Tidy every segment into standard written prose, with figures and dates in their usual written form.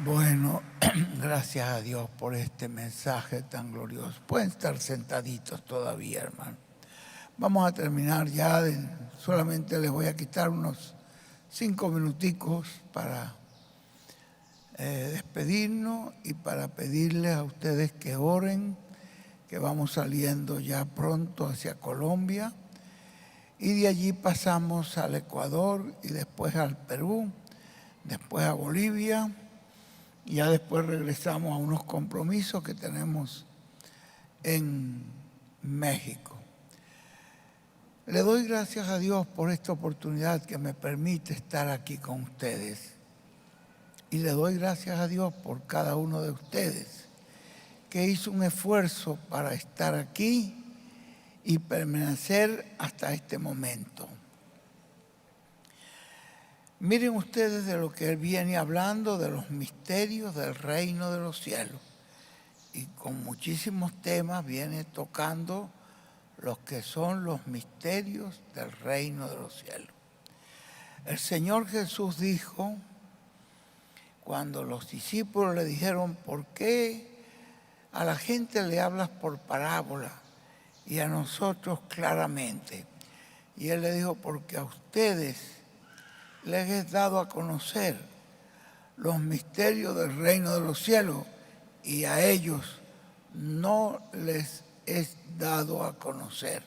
Bueno, gracias a Dios por este mensaje tan glorioso. Pueden estar sentaditos todavía, hermano. Vamos a terminar ya. Solamente les voy a quitar unos 5 minuticos para despedirnos y para pedirles a ustedes que oren, que vamos saliendo ya pronto hacia Colombia. Y de allí pasamos al Ecuador y después al Perú, después a Bolivia. Y ya después regresamos a unos compromisos que tenemos en México. Le doy gracias a Dios por esta oportunidad que me permite estar aquí con ustedes. Y le doy gracias a Dios por cada uno de ustedes que hizo un esfuerzo para estar aquí y permanecer hasta este momento. Miren ustedes de lo que él viene hablando, de los misterios del reino de los cielos. Y con muchísimos temas viene tocando los que son los misterios del reino de los cielos. El Señor Jesús dijo, cuando los discípulos le dijeron, ¿por qué a la gente le hablas por parábola y a nosotros claramente? Y él le dijo, porque a ustedes les he dado a conocer los misterios del reino de los cielos y a ellos no les he dado a conocer.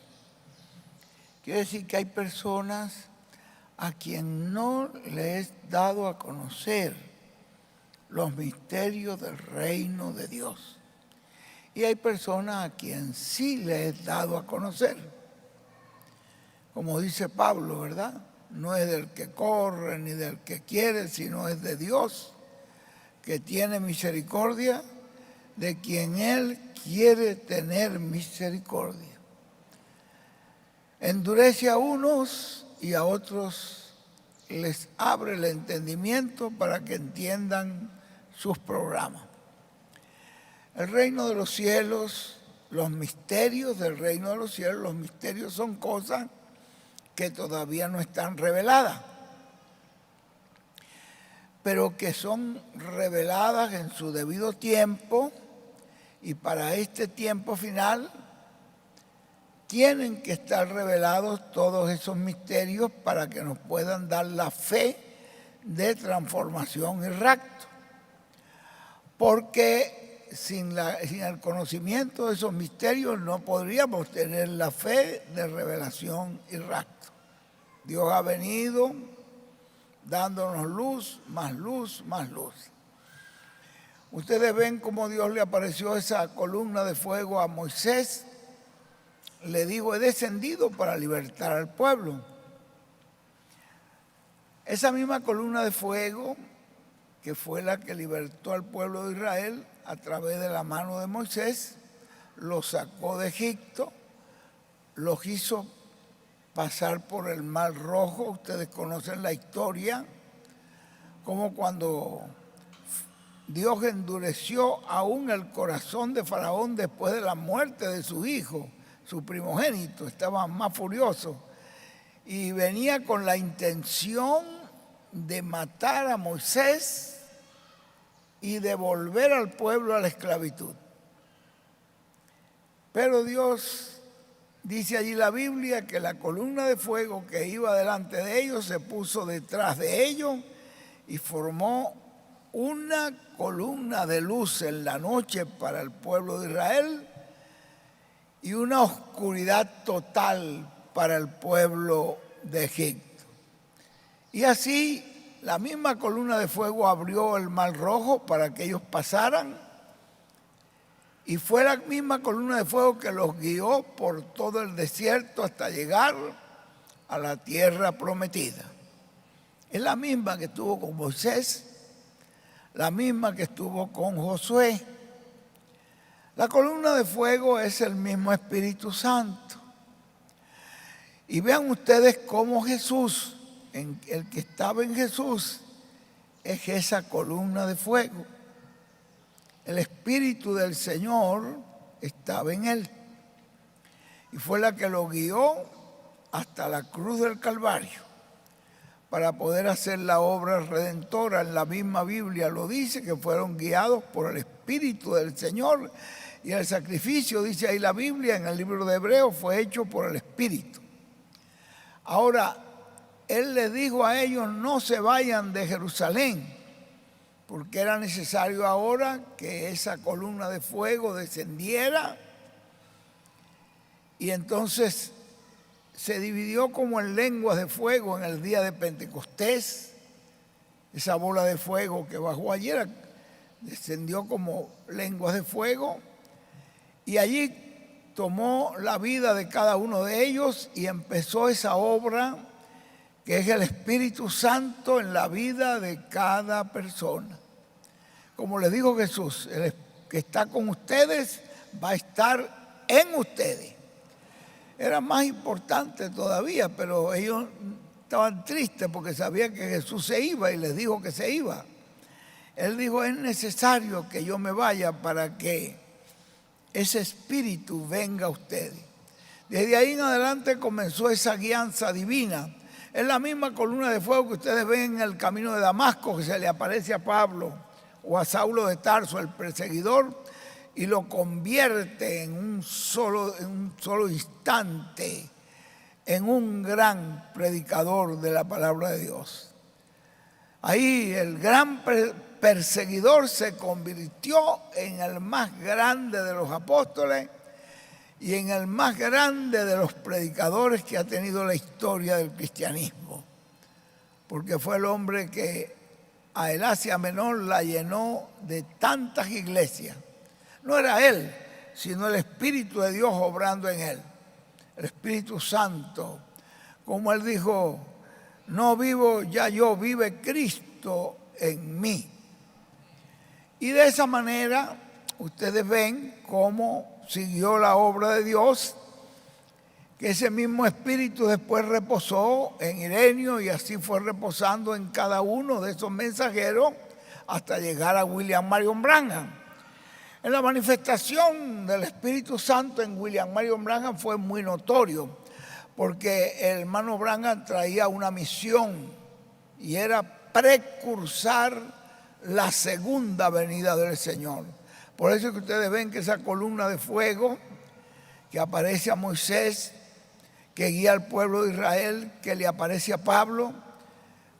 Quiere decir que hay personas a quien no les he dado a conocer los misterios del reino de Dios. Y hay personas a quien sí les he dado a conocer. Como dice Pablo, ¿verdad? No es del que corre ni del que quiere, sino es de Dios, que tiene misericordia de quien Él quiere tener misericordia. Endurece a unos y a otros les abre el entendimiento para que entiendan sus programas. El reino de los cielos, los misterios del reino de los cielos, los misterios son cosas que todavía no están reveladas, pero que son reveladas en su debido tiempo, y para este tiempo final tienen que estar revelados todos esos misterios para que nos puedan dar la fe de transformación y rapto. Porque sin el conocimiento de esos misterios no podríamos tener la fe de revelación y rapto. Dios ha venido dándonos luz, más luz, más luz. Ustedes ven cómo Dios le apareció esa columna de fuego a Moisés. Le dijo, he descendido para libertar al pueblo. Esa misma columna de fuego, que fue la que libertó al pueblo de Israel a través de la mano de Moisés, los sacó de Egipto, los hizo pasar por el Mar Rojo. Ustedes conocen la historia, como cuando Dios endureció aún el corazón de Faraón después de la muerte de su hijo, su primogénito, estaba más furioso y venía con la intención de matar a Moisés y devolver al pueblo a la esclavitud. Pero Dios, dice allí la Biblia, que la columna de fuego que iba delante de ellos se puso detrás de ellos y formó una columna de luz en la noche para el pueblo de Israel y una oscuridad total para el pueblo de Egipto. Y así la misma columna de fuego abrió el Mar Rojo para que ellos pasaran. Y fue la misma columna de fuego que los guió por todo el desierto hasta llegar a la tierra prometida. Es la misma que estuvo con Moisés, la misma que estuvo con Josué. La columna de fuego es el mismo Espíritu Santo. Y vean ustedes cómo Jesús, el que estaba en Jesús, es esa columna de fuego. El Espíritu del Señor estaba en él y fue la que lo guió hasta la cruz del Calvario para poder hacer la obra redentora. En la misma Biblia lo dice, que fueron guiados por el Espíritu del Señor, y el sacrificio, dice ahí la Biblia, en el libro de Hebreos, fue hecho por el Espíritu. Ahora, Él les dijo a ellos, no se vayan de Jerusalén, porque era necesario ahora que esa columna de fuego descendiera, y entonces se dividió como en lenguas de fuego en el día de Pentecostés. Esa bola de fuego que bajó ayer descendió como lenguas de fuego, y allí tomó la vida de cada uno de ellos y empezó esa obra que es el Espíritu Santo en la vida de cada persona. Como les dijo Jesús, el que está con ustedes va a estar en ustedes. Era más importante todavía, pero ellos estaban tristes porque sabían que Jesús se iba y les dijo que se iba. Él dijo, es necesario que yo me vaya para que ese espíritu venga a ustedes. Desde ahí en adelante comenzó esa guianza divina. Es la misma columna de fuego que ustedes ven en el camino de Damasco, que se le aparece a Pablo o a Saulo de Tarso, el perseguidor, y lo convierte en un solo instante en un gran predicador de la palabra de Dios. Ahí el gran perseguidor se convirtió en el más grande de los apóstoles y en el más grande de los predicadores que ha tenido la historia del cristianismo, porque fue el hombre que a el Asia Menor la llenó de tantas iglesias. No era él, sino el Espíritu de Dios obrando en él, el Espíritu Santo. Como él dijo, no vivo ya yo, vive Cristo en mí. Y de esa manera ustedes ven cómo siguió la obra de Dios, que ese mismo Espíritu después reposó en Ireneo y así fue reposando en cada uno de esos mensajeros hasta llegar a William Marion Branham. En la manifestación del Espíritu Santo en William Marion Branham fue muy notorio, porque el hermano Branham traía una misión y era precursar la segunda venida del Señor. Por eso es que ustedes ven que esa columna de fuego que aparece a Moisés, que guía al pueblo de Israel, que le aparece a Pablo,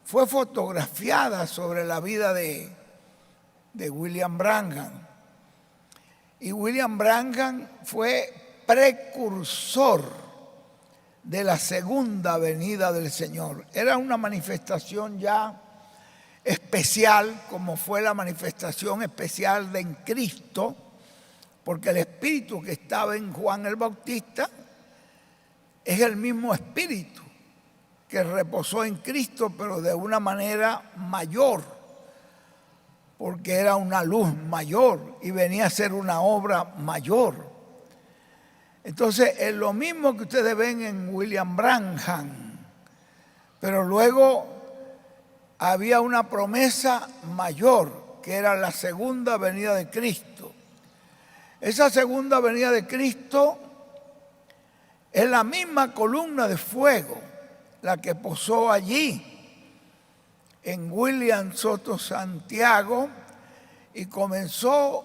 fue fotografiada sobre la vida de William Branham. Y William Branham fue precursor de la segunda venida del Señor. Era una manifestación ya especial, como fue la manifestación especial en Cristo, porque el Espíritu que estaba en Juan el Bautista es el mismo Espíritu que reposó en Cristo, pero de una manera mayor, porque era una luz mayor y venía a ser una obra mayor. Entonces, es lo mismo que ustedes ven en William Branham, pero luego había una promesa mayor, que era la segunda venida de Cristo. Esa segunda venida de Cristo es la misma columna de fuego, la que posó allí en William Soto Santiago y comenzó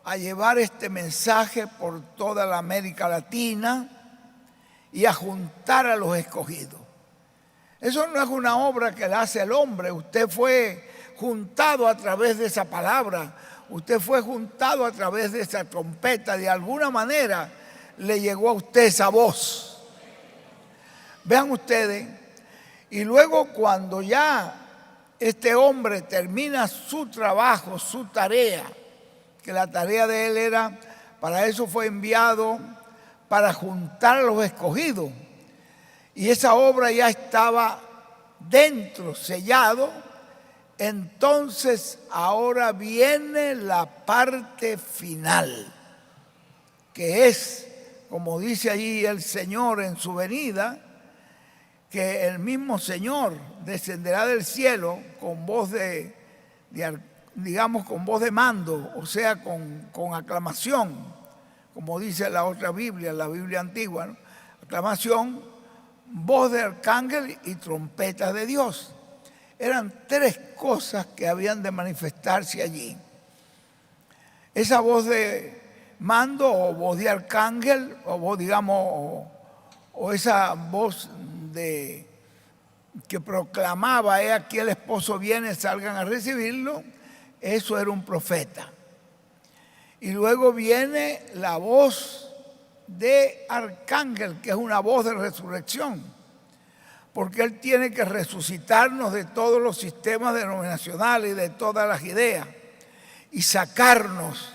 a llevar este mensaje por toda la América Latina y a juntar a los escogidos. Eso no es una obra que la hace el hombre. Usted fue juntado a través de esa palabra, usted fue juntado a través de esa trompeta. De alguna manera le llegó a usted esa voz. Vean ustedes, y luego cuando ya este hombre termina su trabajo, su tarea, que la tarea de él era, para eso fue enviado, para juntar a los escogidos. Y esa obra ya estaba dentro, sellado. Entonces ahora viene la parte final, que es, como dice allí el Señor en su venida, que el mismo Señor descenderá del cielo con voz con voz de mando, o sea, con aclamación, como dice la otra Biblia, la Biblia antigua, ¿no? Aclamación, voz de arcángel y trompetas de Dios. Eran tres cosas que habían de manifestarse allí. Esa voz de mando o voz de arcángel o voz, digamos, o esa voz que proclamaba: aquí el esposo viene, salgan a recibirlo. Eso era un profeta. Y luego viene la voz de arcángel, que es una voz de resurrección, porque él tiene que resucitarnos de todos los sistemas denominacionales y de todas las ideas y sacarnos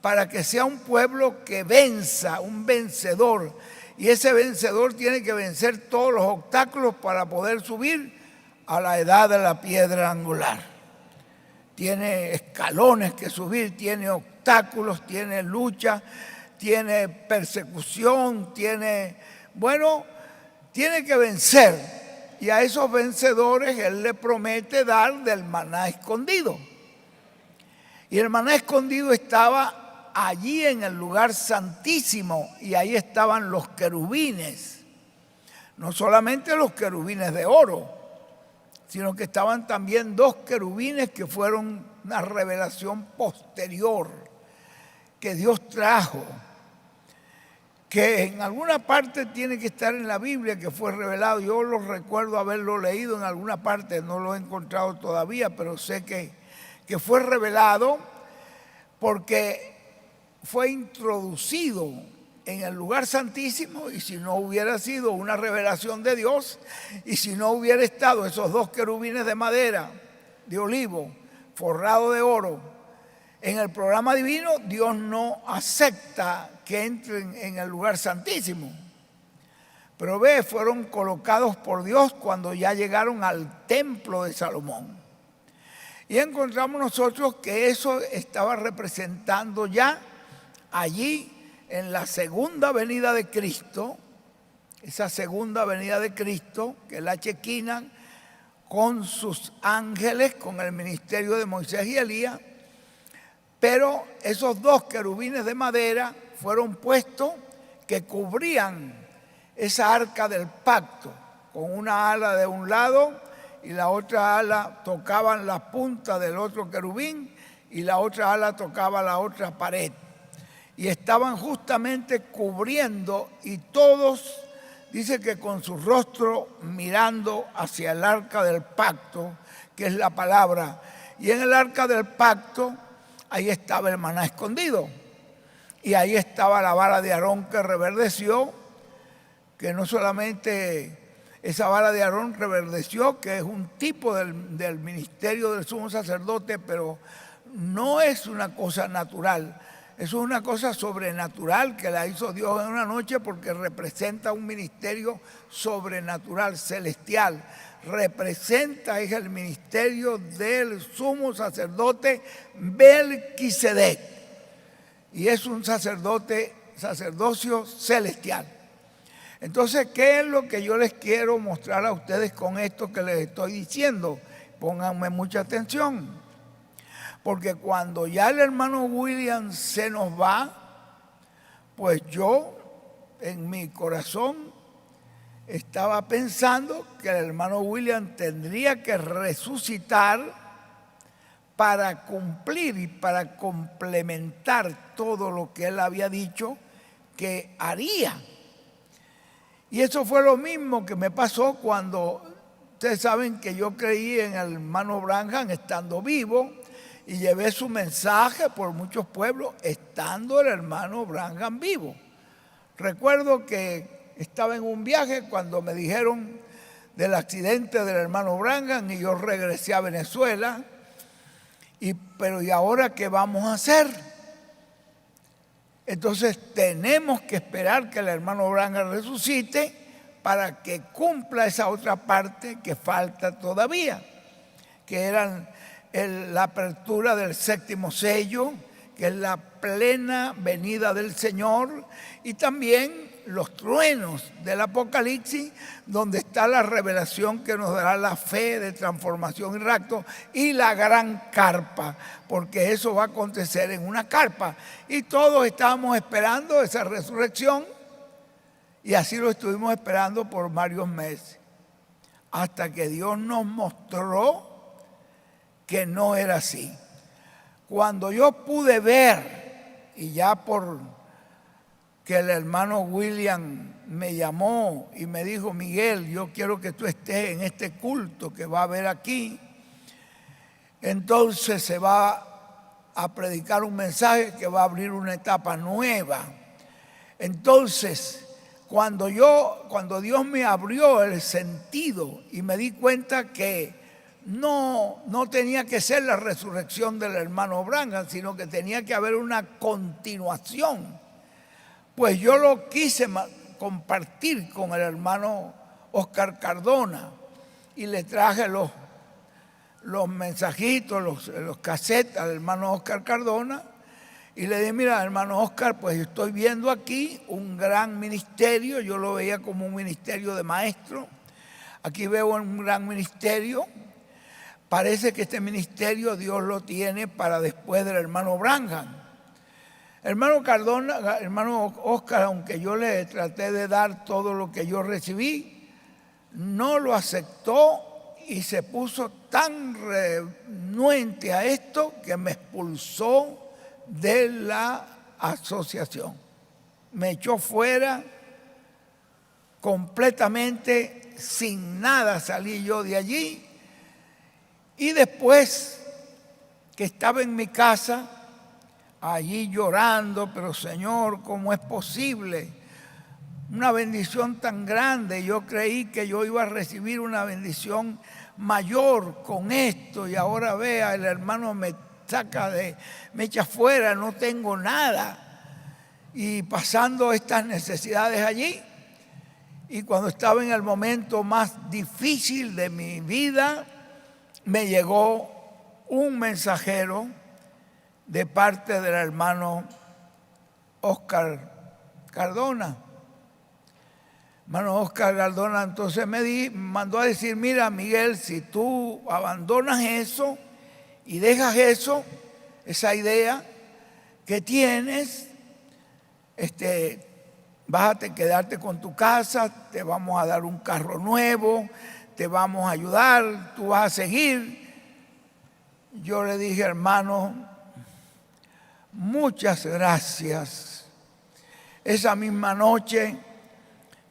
para que sea un pueblo que venza, un vencedor. Y ese vencedor tiene que vencer todos los obstáculos para poder subir a la edad de la piedra angular. Tiene escalones que subir, tiene obstáculos, tiene lucha, tiene persecución, tiene que vencer. Y a esos vencedores él le promete dar del maná escondido. Y el maná escondido estaba allí en el lugar santísimo, y ahí estaban los querubines. No solamente los querubines de oro, sino que estaban también dos querubines que fueron una revelación posterior que Dios trajo, que en alguna parte tiene que estar en la Biblia, que fue revelado. Yo lo recuerdo haberlo leído en alguna parte, no lo he encontrado todavía, pero sé que fue revelado porque fue introducido en el lugar santísimo. Y si no hubiera sido una revelación de Dios, y si no hubiera estado esos dos querubines de madera, de olivo, forrado de oro, en el programa divino, Dios no acepta que entren en el lugar santísimo. Pero fueron colocados por Dios cuando ya llegaron al templo de Salomón. Y encontramos nosotros que eso estaba representando ya allí en la segunda venida de Cristo, esa segunda venida de Cristo, que es la Chequina, con sus ángeles, con el ministerio de Moisés y Elías. Pero esos dos querubines de madera fueron puestos que cubrían esa arca del pacto, con una ala de un lado y la otra ala tocaban la punta del otro querubín y la otra ala tocaba la otra pared. Y estaban justamente cubriendo, y todos, dice que con su rostro mirando hacia el arca del pacto, que es la palabra. Y en el arca del pacto, ahí estaba el maná escondido. Y ahí estaba la vara de Aarón que reverdeció, que no solamente esa vara de Aarón reverdeció, que es un tipo del ministerio del sumo sacerdote, pero no es una cosa natural. Eso es una cosa sobrenatural que la hizo Dios en una noche, porque representa un ministerio sobrenatural, celestial. Representa, es el ministerio del sumo sacerdote Melquisedec. Y es un sacerdocio celestial. Entonces, ¿qué es lo que yo les quiero mostrar a ustedes con esto que les estoy diciendo? Pónganme mucha atención. Porque cuando ya el hermano William se nos va, pues yo en mi corazón estaba pensando que el hermano William tendría que resucitar para cumplir y para complementar todo lo que él había dicho que haría. Y eso fue lo mismo que me pasó cuando, ustedes saben que yo creí en el hermano Branham estando vivo, y llevé su mensaje por muchos pueblos estando el hermano Branham vivo. Recuerdo que estaba en un viaje cuando me dijeron del accidente del hermano Branham, y yo regresé a Venezuela. Pero ¿y ahora qué vamos a hacer? Entonces tenemos que esperar que el hermano Branham resucite para que cumpla esa otra parte que falta todavía, que eran la apertura del séptimo sello, que es la plena venida del Señor, y también los truenos del Apocalipsis, donde está la revelación que nos dará la fe de transformación y rapto, y la gran carpa, porque eso va a acontecer en una carpa. Y todos estábamos esperando esa resurrección, Y así lo estuvimos esperando por varios meses, hasta que Dios nos mostró que no era así. Cuando yo pude ver, y ya por que el hermano William me llamó y me dijo: Miguel, yo quiero que tú estés en este culto que va a haber aquí, entonces se va a predicar un mensaje que va a abrir una etapa nueva. Entonces, cuando Dios me abrió el sentido y me di cuenta que no tenía que ser la resurrección del hermano Branham, sino que tenía que haber una continuación, pues yo lo quise compartir con el hermano Oscar Cardona y le traje los mensajitos, los cassettes al hermano Oscar Cardona y le dije: mira, hermano Oscar, pues estoy viendo aquí un gran ministerio. Yo lo veía como un ministerio de maestro. Aquí veo un gran ministerio. Parece que este ministerio Dios lo tiene para después del hermano Branham. Hermano Cardona, hermano Oscar, aunque yo le traté de dar todo lo que yo recibí, no lo aceptó y se puso tan renuente a esto que me expulsó de la asociación. Me echó fuera completamente, sin nada salí yo de allí. Y después que estaba en mi casa, allí llorando: pero Señor, ¿cómo es posible? Una bendición tan grande. Yo creí que yo iba a recibir una bendición mayor con esto, y ahora vea, el hermano me echa fuera, no tengo nada, y pasando estas necesidades allí. Y cuando estaba en el momento más difícil de mi vida, me llegó un mensajero de parte del hermano Oscar Cardona. Hermano Oscar Cardona entonces me mandó a decir: mira, Miguel, si tú abandonas eso y dejas eso, esa idea que tienes, vas a quedarte con tu casa, te vamos a dar un carro nuevo, te vamos a ayudar, tú vas a seguir. Yo le dije: hermano, muchas gracias. Esa misma noche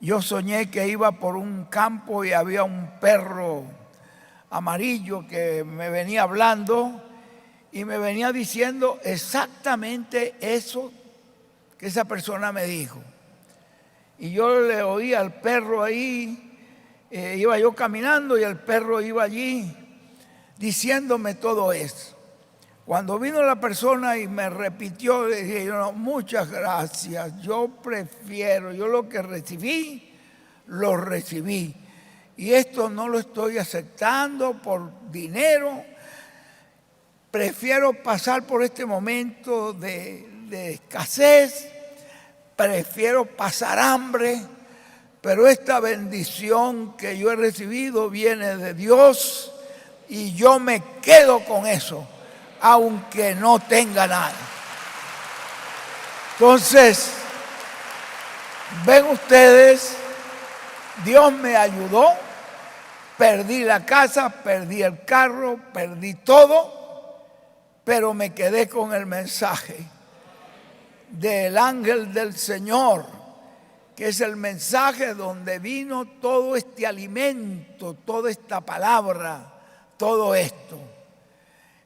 yo soñé que iba por un campo y había un perro amarillo que me venía hablando y me venía diciendo exactamente eso que esa persona me dijo. Y yo le oí al perro ahí, iba yo caminando y el perro iba allí diciéndome todo eso. Cuando vino la persona y me repitió, le dije: no, muchas gracias, yo lo que recibí, lo recibí. Y esto no lo estoy aceptando por dinero. Prefiero pasar por este momento de escasez, prefiero pasar hambre, pero esta bendición que yo he recibido viene de Dios y yo me quedo con eso, aunque no tenga nada. Entonces, ven ustedes, Dios me ayudó, perdí la casa, perdí el carro, perdí todo, pero me quedé con el mensaje del ángel del Señor, que es el mensaje donde vino todo este alimento, toda esta palabra, todo esto.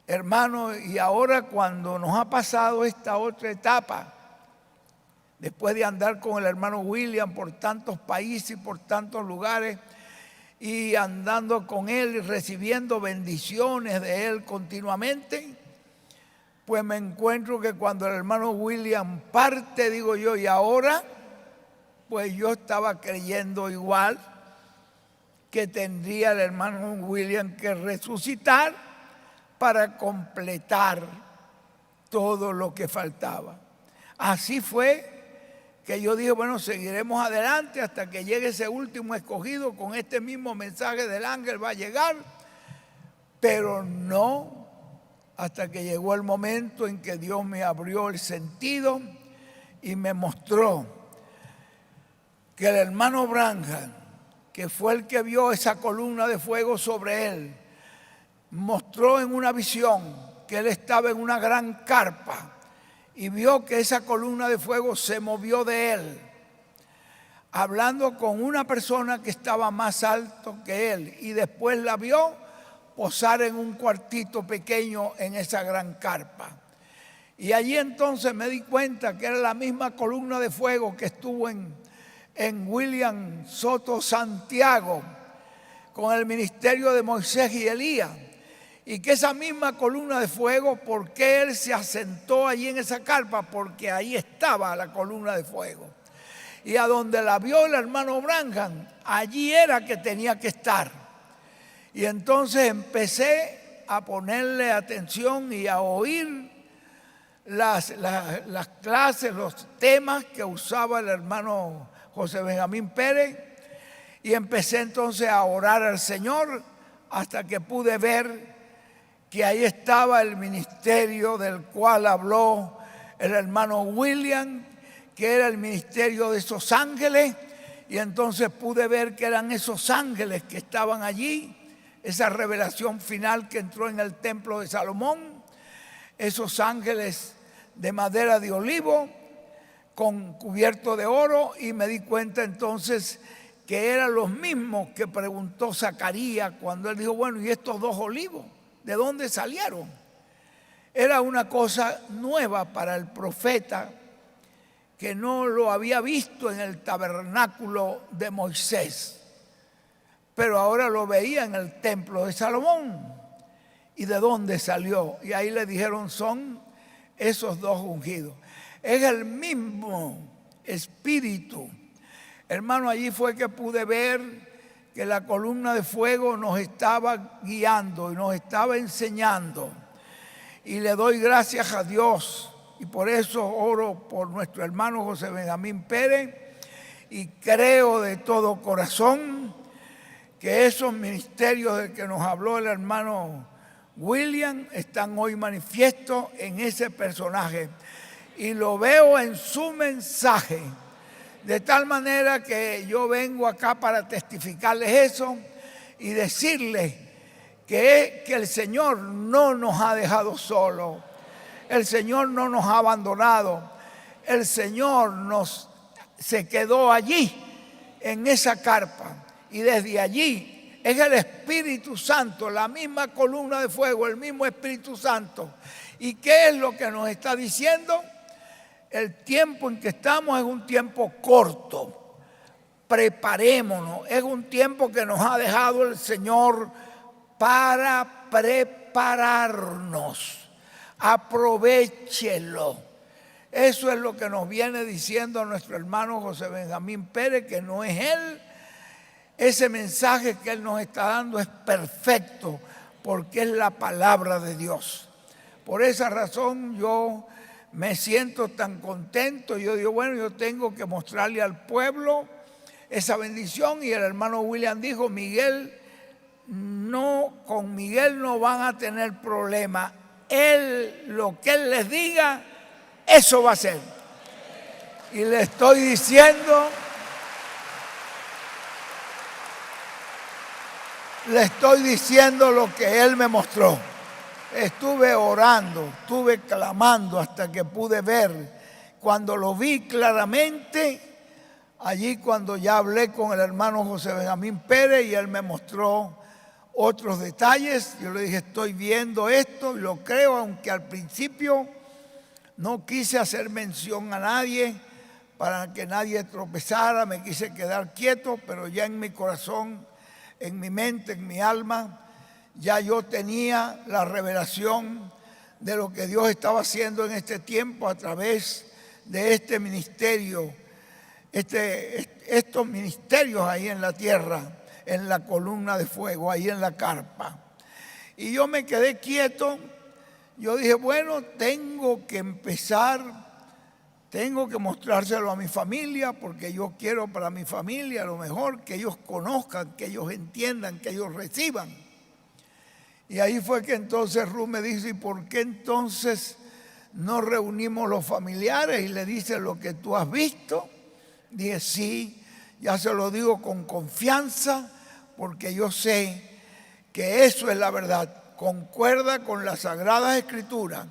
Hermano, y ahora cuando nos ha pasado esta otra etapa, después de andar con el hermano William por tantos países y por tantos lugares, y andando con él y recibiendo bendiciones de él continuamente, pues me encuentro que cuando el hermano William parte, digo yo, y ahora, pues yo estaba creyendo igual que tendría el hermano William que resucitar para completar todo lo que faltaba. Así fue que yo dije: bueno, seguiremos adelante hasta que llegue ese último escogido. Con este mismo mensaje del ángel va a llegar, pero no hasta que llegó el momento en que Dios me abrió el sentido y me mostró que el hermano Branham, que fue el que vio esa columna de fuego sobre él, mostró en una visión que él estaba en una gran carpa y vio que esa columna de fuego se movió de él, hablando con una persona que estaba más alto que él, y después la vio posar en un cuartito pequeño en esa gran carpa. Y allí entonces me di cuenta que era la misma columna de fuego que estuvo en William Soto Santiago con el ministerio de Moisés y Elías, y que esa misma columna de fuego, ¿por qué él se asentó allí en esa carpa? Porque ahí estaba la columna de fuego. Y a donde la vio el hermano Branham, allí era que tenía que estar. Y entonces empecé a ponerle atención y a oír las clases, los temas que usaba el hermano José Benjamín Pérez, y empecé entonces a orar al Señor hasta que pude ver que ahí estaba el ministerio del cual habló el hermano William, que era el ministerio de esos ángeles, y entonces pude ver que eran esos ángeles que estaban allí, esa revelación final que entró en el templo de Salomón, esos ángeles de madera de olivo con cubierto de oro, y me di cuenta entonces que eran los mismos que preguntó Zacarías cuando él dijo, bueno, ¿y estos dos olivos? ¿De dónde salieron? Era una cosa nueva para el profeta que no lo había visto en el tabernáculo de Moisés, pero ahora lo veía en el templo de Salomón. ¿Y de dónde salió? Y ahí le dijeron, son esos dos ungidos. Es el mismo espíritu. Hermano, allí fue que pude ver que la columna de fuego nos estaba guiando y nos estaba enseñando. Y le doy gracias a Dios, y por eso oro por nuestro hermano José Benjamín Pérez, y creo de todo corazón que esos ministerios de que nos habló el hermano William están hoy manifiestos en ese personaje, y lo veo en su mensaje, de tal manera que yo vengo acá para testificarles eso y decirles que el Señor no nos ha dejado solos, el Señor no nos ha abandonado, el Señor se quedó allí en esa carpa, y desde allí es el Espíritu Santo, la misma columna de fuego, el mismo Espíritu Santo. ¿Y qué es lo que nos está diciendo? El tiempo en que estamos es un tiempo corto. Preparémonos. Es un tiempo que nos ha dejado el Señor para prepararnos. Aprovéchelo. Eso es lo que nos viene diciendo nuestro hermano José Benjamín Pérez, que no es él. Ese mensaje que él nos está dando es perfecto, porque es la palabra de Dios. Por esa razón yo me siento tan contento. Yo digo, bueno, yo tengo que mostrarle al pueblo esa bendición. Y el hermano William dijo, con Miguel no van a tener problema. Lo que él les diga, eso va a ser. Y le estoy diciendo lo que él me mostró. Estuve orando, estuve clamando hasta que pude ver. Cuando lo vi claramente, allí cuando ya hablé con el hermano José Benjamín Pérez y él me mostró otros detalles, yo le dije, estoy viendo esto y lo creo, aunque al principio no quise hacer mención a nadie para que nadie tropezara, me quise quedar quieto, pero ya en mi corazón, en mi mente, en mi alma, ya yo tenía la revelación de lo que Dios estaba haciendo en este tiempo a través de este ministerio, estos ministerios ahí en la tierra, en la columna de fuego, ahí en la carpa. Y yo me quedé quieto. Yo dije, bueno, tengo que empezar, tengo que mostrárselo a mi familia, porque yo quiero para mi familia lo mejor, que ellos conozcan, que ellos entiendan, que ellos reciban. Y ahí fue que entonces Ruth me dice, ¿y por qué entonces no reunimos los familiares y le dice lo que tú has visto? Dije, sí, Ya se lo digo con confianza porque yo sé que eso es la verdad. Concuerda con las Sagradas Escrituras,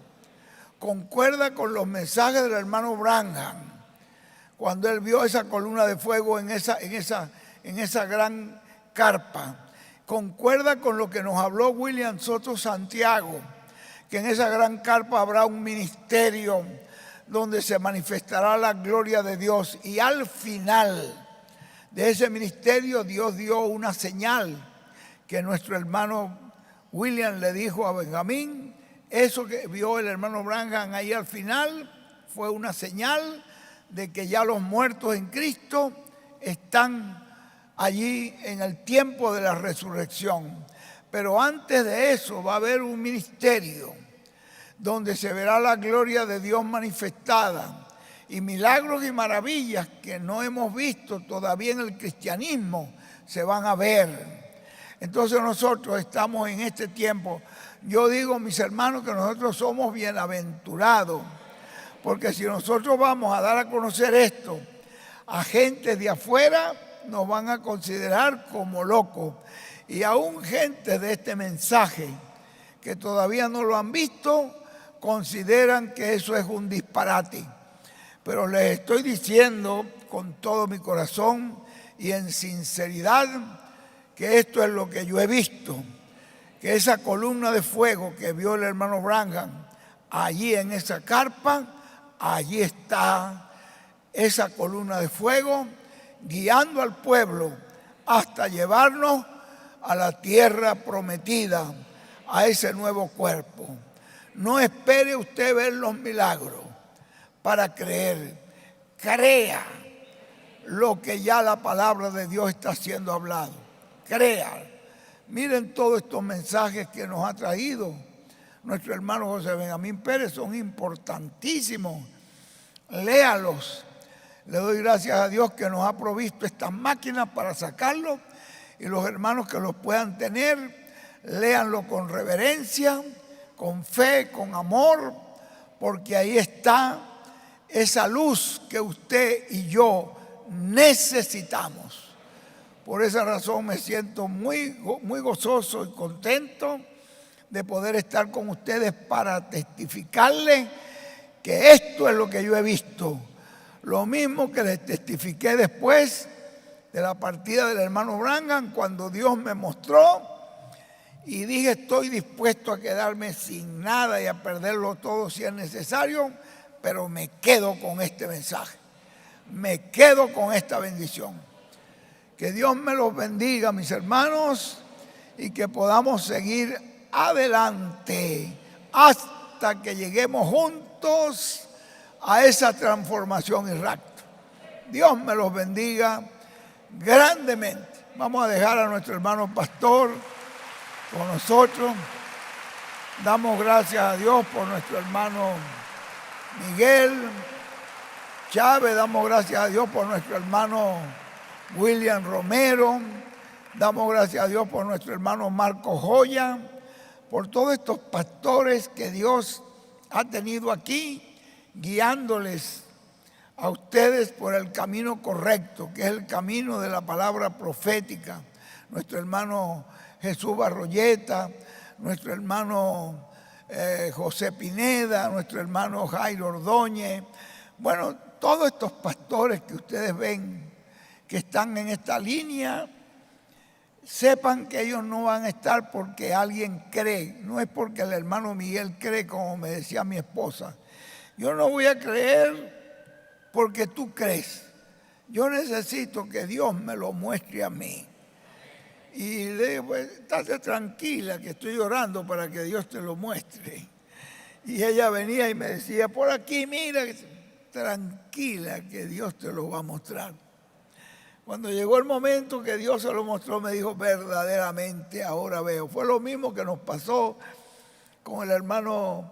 concuerda con los mensajes del hermano Branham, cuando él vio esa columna de fuego en esa gran carpa. Concuerda con lo que nos habló William Soto Santiago, que en esa gran carpa habrá un ministerio donde se manifestará la gloria de Dios. Y al final de ese ministerio Dios dio una señal que nuestro hermano William le dijo a Benjamín. Eso que vio el hermano Branham ahí al final fue una señal de que ya los muertos en Cristo están allí en el tiempo de la resurrección. Pero antes de eso va a haber un ministerio donde se verá la gloria de Dios manifestada y milagros y maravillas que no hemos visto todavía en el cristianismo se van a ver. Entonces nosotros estamos en este tiempo. Yo digo, mis hermanos, que nosotros somos bienaventurados, porque si nosotros vamos a dar a conocer esto a gente de afuera, nos van a considerar como locos. Y aún gente de este mensaje que todavía no lo han visto, consideran que eso es un disparate. Pero les estoy diciendo con todo mi corazón y en sinceridad que esto es lo que yo he visto, que esa columna de fuego que vio el hermano Branham allí en esa carpa, allí está esa columna de fuego guiando al pueblo hasta llevarnos a la tierra prometida, a ese nuevo cuerpo. No espere usted ver los milagros para creer. Crea lo que ya la palabra de Dios está siendo hablado. Crea. Miren todos estos mensajes que nos ha traído nuestro hermano José Benjamín Pérez, son importantísimos. Léalos. Le doy gracias a Dios que nos ha provisto estas máquinas para sacarlos, y los hermanos que los puedan tener, léanlo con reverencia, con fe, con amor, porque ahí está esa luz que usted y yo necesitamos. Por esa razón me siento muy gozoso y contento de poder estar con ustedes para testificarles que esto es lo que yo he visto. Lo mismo que les testifiqué después de la partida del hermano Branham, cuando Dios me mostró y dije, estoy dispuesto a quedarme sin nada y a perderlo todo si es necesario, pero me quedo con este mensaje, me quedo con esta bendición. Que Dios me los bendiga, mis hermanos, y que podamos seguir adelante hasta que lleguemos juntos a esa transformación y rapto. Dios me los bendiga grandemente. Vamos a dejar a nuestro hermano pastor con nosotros. Damos gracias a Dios por nuestro hermano Miguel Chávez, damos gracias a Dios por nuestro hermano William Romero, damos gracias a Dios por nuestro hermano Marco Joya, por todos estos pastores que Dios ha tenido aquí, guiándoles a ustedes por el camino correcto, que es el camino de la palabra profética. Nuestro hermano Jesús Barroyeta, nuestro hermano José Pineda, nuestro hermano Jairo Ordóñez. Bueno, todos estos pastores que ustedes ven que están en esta línea, sepan que ellos no van a estar porque alguien cree, no es porque el hermano Miguel cree, como me decía mi esposa. Yo no voy a creer porque tú crees. Yo necesito que Dios me lo muestre a mí. Y le digo, pues, estate tranquila que estoy orando para que Dios te lo muestre. Y ella venía y me decía, por aquí, mira, tranquila que Dios te lo va a mostrar. Cuando llegó el momento que Dios se lo mostró, me dijo, verdaderamente ahora veo. Fue lo mismo que nos pasó con el hermano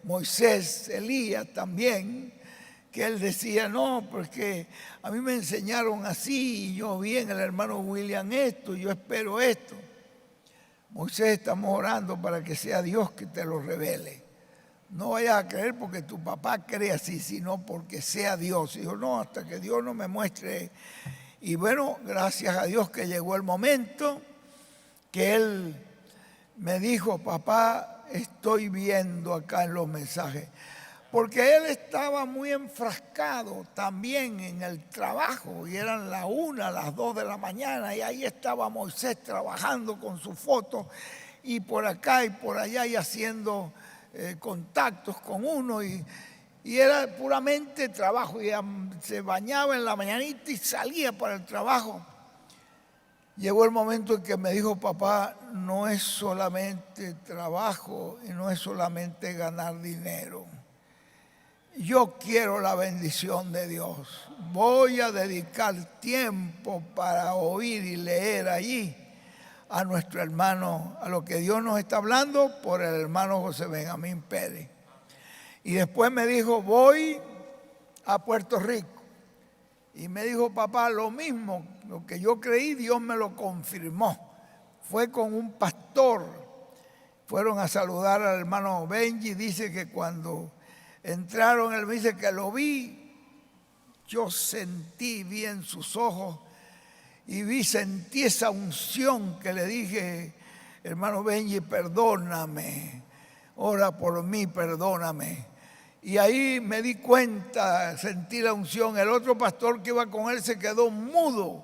Moisés Elías también, que él decía, no, porque a mí me enseñaron así, y yo vi en el hermano William esto, y yo espero esto. Moisés, estamos orando para que sea Dios que te lo revele. no vayas a creer porque tu papá cree así, sino porque sea Dios. Y dijo, no, hasta que Dios no me muestre. Y bueno, gracias a Dios que llegó el momento que él me dijo, papá, estoy viendo acá en los mensajes. Porque él estaba muy enfrascado también en el trabajo, y eran las 1, las 2 de la mañana, y ahí estaba Moisés trabajando con su foto, y por acá y por allá, y haciendo contactos con uno, y era puramente trabajo, y se bañaba en la mañanita y salía para el trabajo. Llegó el momento en que me dijo, papá, no es solamente trabajo y no es solamente ganar dinero. Yo quiero la bendición de Dios. Voy a dedicar tiempo para oír y leer allí a nuestro hermano, a lo que Dios nos está hablando por el hermano José Benjamín Pérez. Y después me dijo, voy a Puerto Rico. Y me dijo, papá, lo mismo, lo que yo creí, Dios me lo confirmó. Fue con un pastor, fueron a saludar al hermano Benji, dice que cuando entraron, él me dice que lo vi, yo vi en sus ojos y sentí esa unción que le dije, hermano Benji, perdóname, ora por mí, perdóname. Y ahí me di cuenta, sentí la unción. El otro pastor que iba con él se quedó mudo,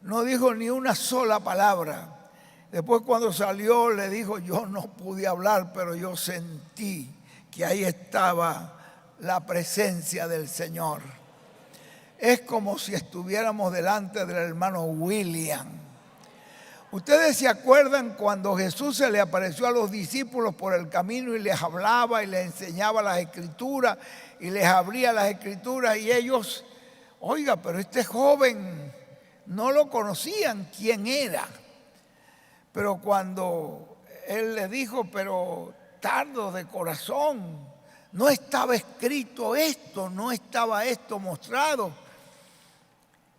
no dijo ni una sola palabra. Después cuando salió le dijo, yo no pude hablar, pero yo sentí que ahí estaba la presencia del Señor. Es como si estuviéramos delante del hermano William. Ustedes se acuerdan cuando Jesús se le apareció a los discípulos por el camino y les hablaba y les enseñaba las escrituras y les abría las escrituras, y ellos, oiga, pero este joven no lo conocían quién era. Pero cuando él les dijo, pero tardo de corazón, no estaba escrito esto, no estaba esto mostrado.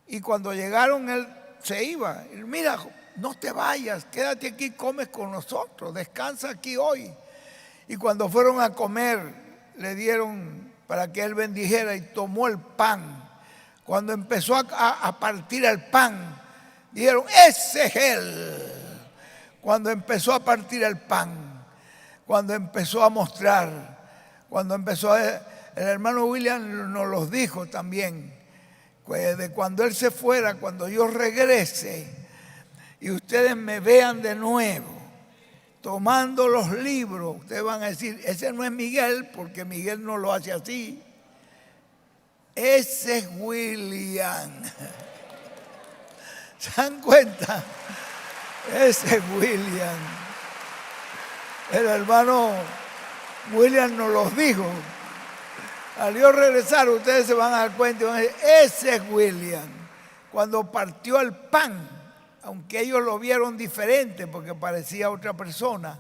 Y cuando llegaron, él se iba. Y mira, no te vayas, quédate aquí, comes con nosotros, descansa aquí hoy. Y cuando fueron a comer, le dieron para que él bendijera y tomó el pan. Cuando empezó a partir el pan, dijeron, ese es él. Cuando empezó a partir el pan, cuando empezó a mostrar, cuando empezó el hermano William nos los dijo también, pues de cuando él se fuera, cuando yo regrese y ustedes me vean de nuevo tomando los libros, ustedes van a decir, ese no es Miguel, porque Miguel no lo hace así, ese es William. ¿Se dan cuenta? Ese es William. El hermano William nos los dijo. Al yo regresar, ustedes se van a dar cuenta y van a decir, ese es William. Cuando partió el pan, aunque ellos lo vieron diferente porque parecía otra persona,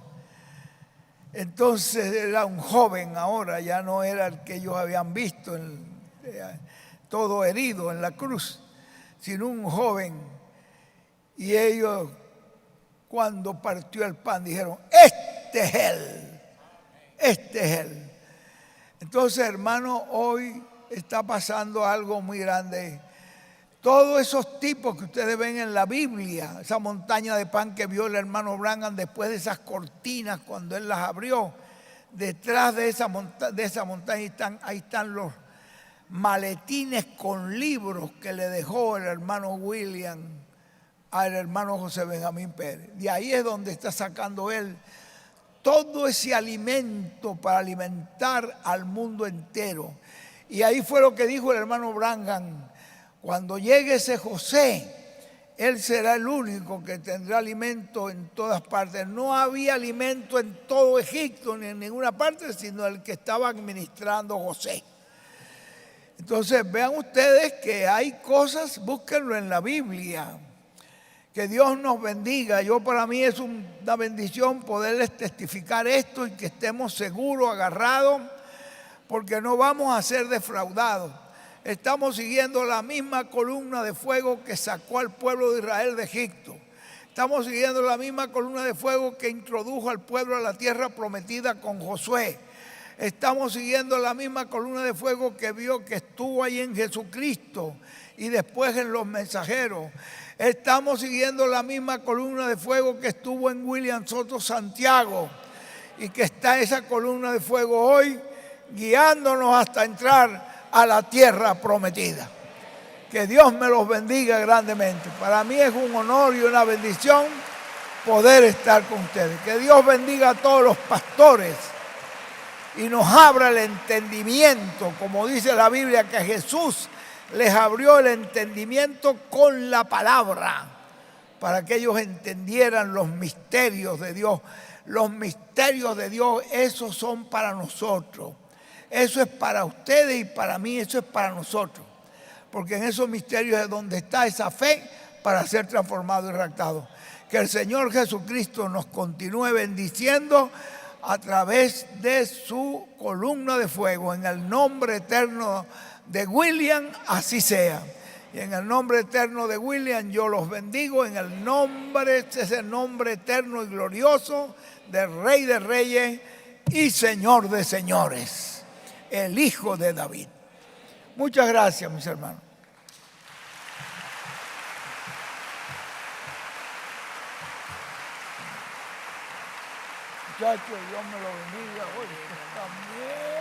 entonces era un joven ahora, ya no era el que ellos habían visto, todo herido en la cruz, sino un joven. Y ellos, cuando partió el pan, dijeron, este es él, este es él. Entonces, hermano, hoy está pasando algo muy grande. Todos esos tipos que ustedes ven en la Biblia, esa montaña de pan que vio el hermano Branham después de esas cortinas cuando él las abrió, detrás de esa montaña ahí están los maletines con libros que le dejó el hermano William al hermano José Benjamín Pérez. De ahí es donde está sacando él todo ese alimento para alimentar al mundo entero. Y ahí fue lo que dijo el hermano Branham. Cuando llegue ese José, él será el único que tendrá alimento en todas partes. No había alimento en todo Egipto ni en ninguna parte, sino el que estaba administrando José. Entonces vean ustedes que hay cosas, búsquenlo en la Biblia. Que Dios nos bendiga. Yo, para mí es una bendición poderles testificar esto y que estemos seguros, agarrados, porque no vamos a ser defraudados. Estamos siguiendo la misma columna de fuego que sacó al pueblo de Israel de Egipto. Estamos siguiendo la misma columna de fuego que introdujo al pueblo a la tierra prometida con Josué. Estamos siguiendo la misma columna de fuego que vio que estuvo ahí en Jesucristo y después en los mensajeros. Estamos siguiendo la misma columna de fuego que estuvo en William Soto Santiago y que está esa columna de fuego hoy guiándonos hasta entrar a la tierra prometida. Que Dios me los bendiga grandemente. Para mí es un honor y una bendición poder estar con ustedes. Que Dios bendiga a todos los pastores y nos abra el entendimiento, como dice la Biblia, que Jesús les abrió el entendimiento con la palabra, para que ellos entendieran los misterios de Dios. Los misterios de Dios, esos son para nosotros. Eso es para ustedes y para mí, eso es para nosotros. Porque en esos misterios es donde está esa fe para ser transformado y raptado. Que el Señor Jesucristo nos continúe bendiciendo a través de su columna de fuego. En el nombre eterno de William, así sea. Y en el nombre eterno de William, yo los bendigo en el nombre, ese nombre eterno y glorioso del Rey de Reyes y Señor de Señores, el Hijo de David. Muchas gracias, mis hermanos. Muchachos, Dios me lo bendiga hoy. También.